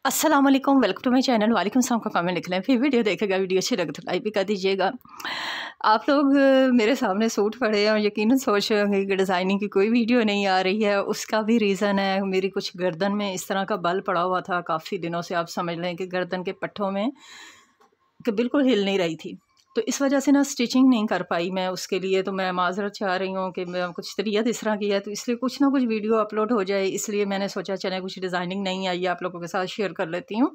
अस्सलाम वालेकुम, welcome to my channel. वालेकुम सलाम का कमेंट लिख लें, फिर वीडियो देखेगा, वीडियो अच्छी लगे तो लाइक भी कर दीजिएगा। आप लोग मेरे सामने सूट पड़े हैं और यकीनन सोच रहे होंगे कि डिज़ाइनिंग की कोई वीडियो नहीं आ रही है। उसका भी रीज़न है, मेरी कुछ गर्दन में इस तरह का बल पड़ा हुआ था काफ़ी दिनों से। आप समझ लें कि गर्दन के पट्ठों में कि बिल्कुल हिल नहीं रही थी, तो इस वजह से ना स्टिचिंग नहीं कर पाई मैं। उसके लिए तो मैं माज़रत चाह रही हूँ कि मैं कुछ तबीयत इस तरह की है, तो इसलिए कुछ ना कुछ वीडियो अपलोड हो जाए, इसलिए मैंने सोचा चलें कुछ डिज़ाइनिंग नहीं आई है, आप लोगों के साथ शेयर कर लेती हूँ।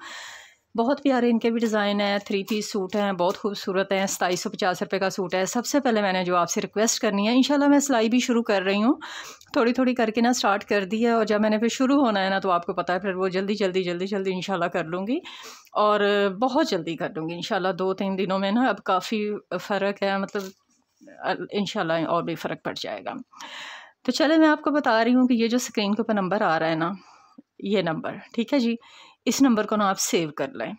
बहुत प्यारे इनके भी डिज़ाइन है, 3 पीस सूट हैं, बहुत खूबसूरत हैं। 2750 का सूट है। सबसे पहले मैंने जो आपसे रिक्वेस्ट करनी है, इंशाल्लाह मैं सिलाई भी शुरू कर रही हूँ, थोड़ी थोड़ी करके ना स्टार्ट कर दी है, और जब मैंने फिर शुरू होना है ना, तो आपको पता है फिर वो जल्दी इंशाल्लाह कर लूँगी, और बहुत जल्दी कर लूँगी इंशाल्लाह। 2-3 दिनों में ना अब काफ़ी फ़र्क है, मतलब इंशाल्लाह और भी फ़र्क पड़ जाएगा। तो चले मैं आपको बता रही हूँ कि ये जो स्क्रीन के ऊपर नंबर आ रहा है ना, ये नंबर, ठीक है जी, इस नंबर को ना आप सेव कर लें।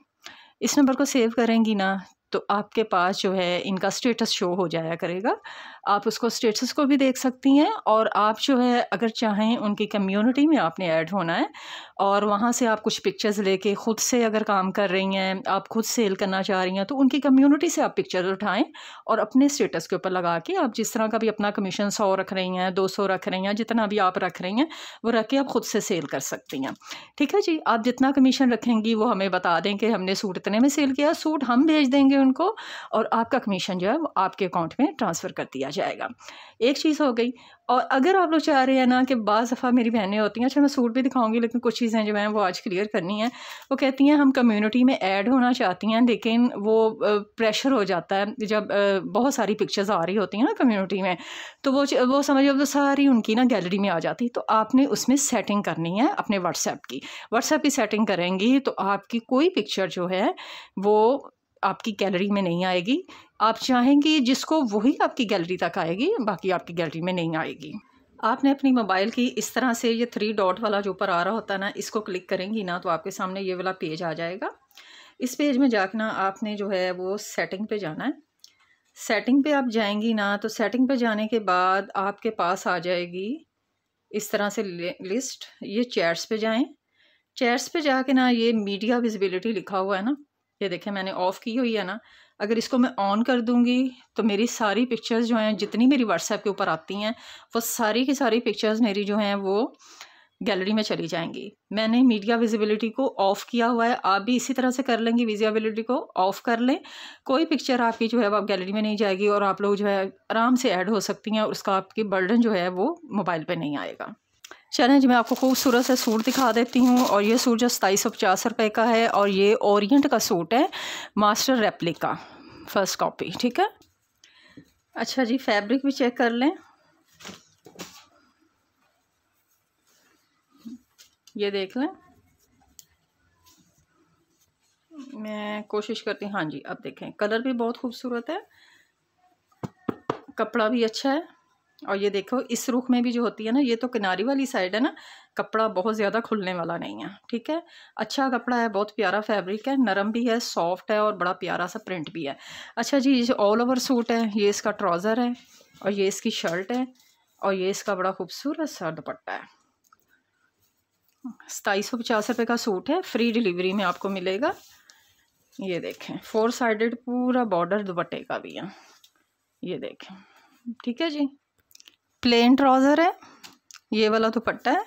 इस नंबर को सेव करेंगी ना, तो आपके पास जो है इनका स्टेटस शो हो जाया करेगा। आप उसको स्टेटस को भी देख सकती हैं, और आप जो है अगर चाहें उनकी कम्युनिटी में आपने ऐड होना है, और वहाँ से आप कुछ पिक्चर्स लेके ख़ुद से अगर काम कर रही हैं, आप खुद सेल करना चाह रही हैं, तो उनकी कम्युनिटी से आप पिक्चर उठाएँ और अपने स्टेटस के ऊपर लगा के आप जिस तरह का भी अपना कमीशन 100 रख रही हैं, 200 रख रही हैं, जितना भी आप रख रही हैं, वो रख के आप ख़ुद से सेल कर सकती हैं। ठीक है जी, आप जितना कमीशन रखेंगी वो हमें बता दें कि हमने सूट इतने में सेल किया, सूट हम भेज देंगे उनको, और आपका कमीशन जो है वो आपके अकाउंट में ट्रांसफ़र कर दिया जाएगा। एक चीज़ हो गई। और अगर आप लोग चाह रहे हैं ना कि बाज़ दफ़ा मेरी बहनें होती हैं, अच्छा मैं सूट भी दिखाऊंगी, लेकिन कुछ चीज़ें जो हैं वो आज क्लियर करनी है। वो कहती हैं हम कम्युनिटी में ऐड होना चाहती हैं, लेकिन वो प्रेशर हो जाता है जब बहुत सारी पिक्चर्स आ रही होती हैं ना कम्युनिटी में, तो वो समझो वो सारी उनकी ना गैलरी में आ जाती। तो आपने उसमें सेटिंग करनी है अपने व्हाट्सएप की सेटिंग करेंगी, तो आपकी कोई पिक्चर जो है वो आपकी गैलरी में नहीं आएगी। आप चाहेंगी जिसको वही आपकी गैलरी तक आएगी, बाकी आपकी गैलरी में नहीं आएगी। आपने अपनी मोबाइल की इस तरह से ये 3 डॉट वाला जो ऊपर आ रहा होता है ना, इसको क्लिक करेंगी ना, तो आपके सामने ये वाला पेज आ जाएगा। इस पेज में जाकर ना आपने जो है वो सेटिंग पे जाना है। सेटिंग पे आप जाएंगी ना, तो सेटिंग पे जाने के बाद आपके पास आ जाएगी इस तरह से लिस्ट। ये चैट्स पे जाएं। चैट्स पे जाके ना ये मीडिया विजिबिलिटी लिखा हुआ है ना, ये देखें मैंने ऑफ़ की हुई है ना। अगर इसको मैं ऑन कर दूंगी तो मेरी सारी पिक्चर्स जो हैं, जितनी मेरी व्हाट्सएप के ऊपर आती हैं, वो सारी की सारी पिक्चर्स मेरी जो हैं वो गैलरी में चली जाएंगी। मैंने मीडिया विजिबिलिटी को ऑफ़ किया हुआ है, आप भी इसी तरह से कर लेंगे, विजिबिलिटी को ऑफ़ कर लें। कोई पिक्चर आपकी जो है वो गैलरी में नहीं जाएगी, और आप लोग जो है आराम से ऐड हो सकती हैं, और उसका आपकी बर्डन जो है वो मोबाइल पर नहीं आएगा। चलें जी, मैं आपको खूबसूरत से सूट दिखा देती हूँ। और ये सूट जो 2750 का है, और ये ओरिएंट का सूट है, मास्टर रेप्लिका फर्स्ट कॉपी। ठीक है, अच्छा जी, फैब्रिक भी चेक कर लें। ये देख लें, मैं कोशिश करती हूँ। हाँ जी, अब देखें, कलर भी बहुत खूबसूरत है, कपड़ा भी अच्छा है। और ये देखो, इस रुख में भी जो होती है ना, ये तो किनारी वाली साइड है ना, कपड़ा बहुत ज़्यादा खुलने वाला नहीं है। ठीक है, अच्छा कपड़ा है, बहुत प्यारा फैब्रिक है, नरम भी है, सॉफ्ट है, और बड़ा प्यारा सा प्रिंट भी है। अच्छा जी, ये ऑल ओवर सूट है, ये इसका ट्राउज़र है, और ये इसकी शर्ट है, और ये इसका बड़ा खूबसूरत सा दुपट्टा है। 2750 का सूट है, फ्री डिलीवरी में आपको मिलेगा। ये देखें, 4 साइडेड पूरा बॉर्डर दुपट्टे का भी है, ये देखें। ठीक है जी, प्लेन ट्राउज़र है, ये वाला दुपट्टा है,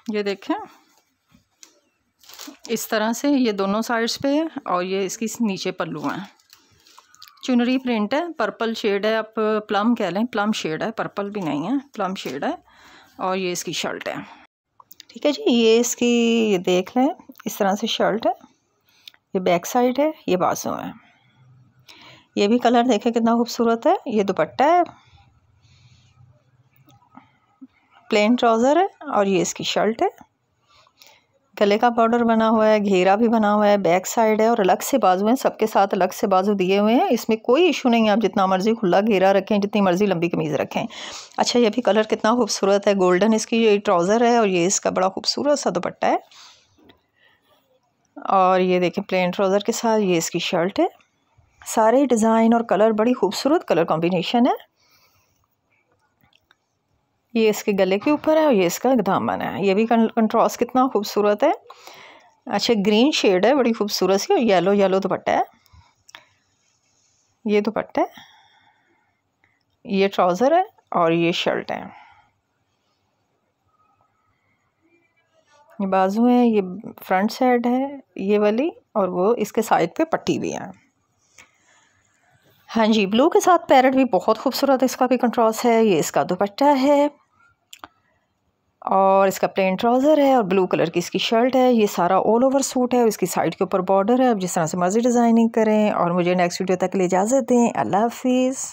ये देखें इस तरह से, ये दोनों साइड्स पे है, और ये इसकी नीचे पल्लू है। चुनरी प्रिंट है, पर्पल शेड है, आप प्लम कह लें, प्लम शेड है, पर्पल भी नहीं है, प्लम शेड है, और ये इसकी शर्ट है। ठीक है जी, ये इसकी, ये देख लें, इस तरह से शर्ट है, ये बैक साइड है, ये बाजू है। ये भी कलर देखें कितना खूबसूरत है। ये दुपट्टा है, प्लेन ट्राउज़र है, और ये इसकी शर्ट है। गले का बॉर्डर बना हुआ है, घेरा भी बना हुआ है, बैक साइड है, और अलग से बाजू हैं, सबके साथ अलग से बाजू दिए हुए हैं। इसमें कोई इशू नहीं है, आप जितना मर्जी खुला घेरा रखें, जितनी मर्जी लंबी कमीज़ रखें। अच्छा, ये भी कलर कितना खूबसूरत है, गोल्डन इसकी ये ट्राउज़र है, और ये इसका बड़ा खूबसूरत सा दुपट्टा है। और ये देखें, प्लेन ट्राउज़र के साथ ये इसकी शर्ट है। सारे डिज़ाइन और कलर बड़ी खूबसूरत कलर कॉम्बिनेशन है। ये इसके गले के ऊपर है, और ये इसका दामन है। ये भी कंट्रास्ट कितना खूबसूरत है। अच्छा ग्रीन शेड है, बड़ी खूबसूरत सी, और येलो येलो दुपट्टा है। ये दुपट्टा है, ये ट्राउज़र है और ये शर्ट है। ये बाजू है, ये फ्रंट साइड है ये वाली, और वो इसके साइड पे पट्टी भी है। हाँ जी, ब्लू के साथ पैरेट भी बहुत खूबसूरत, इसका भी कंट्रास्ट है। ये इसका दुपट्टा है और इसका प्लेन ट्राउज़र है और ब्लू कलर की इसकी शर्ट है। ये सारा ऑल ओवर सूट है और इसकी साइड के ऊपर बॉर्डर है। अब जिस तरह से मर्ज़ी डिज़ाइनिंग करें। और मुझे नेक्स्ट वीडियो तक के लिए इजाज़त दें। अल्लाह हाफिज़।